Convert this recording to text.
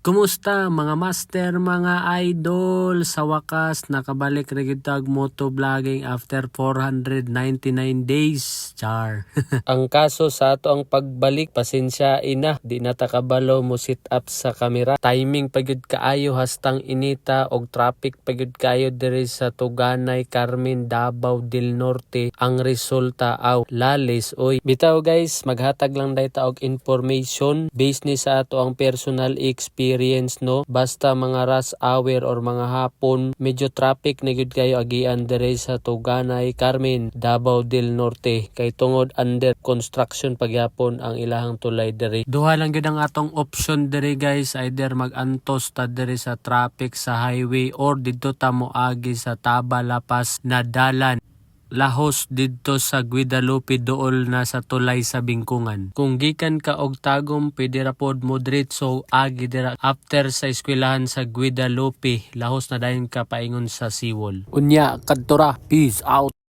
Kumusta mga master, mga idol? Sa wakas, nakabalik na gyud tag motovlogging after 499 days. Char. Ang kaso sa ato ang pagbalik, pasensya ina, di na takabalo mo sit up sa kamera. Timing pagyud kaayo hastang inita og traffic pagyud kaayo diri sa Tuganay, Carmen, Davao del Norte. Ang resulta aw lalis oy. Bitaw guys, maghatag lang dayta og information based ni sa ato ang personal experience no, basta mga rush hour or mga hapon medyo traffic na gyud kayo agian dere sa Tuganay, Carmen, Davao del Norte kay tungod under construction pagyapon ang ilahang tulay dere. Duha lang gyud ang atong option dere guys, either mag-antos ta dere sa traffic sa highway or didto ta moagi sa Taba Lapas na dalan lahos didto sa Guadalupe dool na sa tulay sa Bingkungan. Kung gikan ka og Tagum, pwede ra pod mo diretso agi dira after sa eskwelahan sa Guadalupe, lahos na dayon ka paingon sa Siwol. Unya kadto ra, peace out.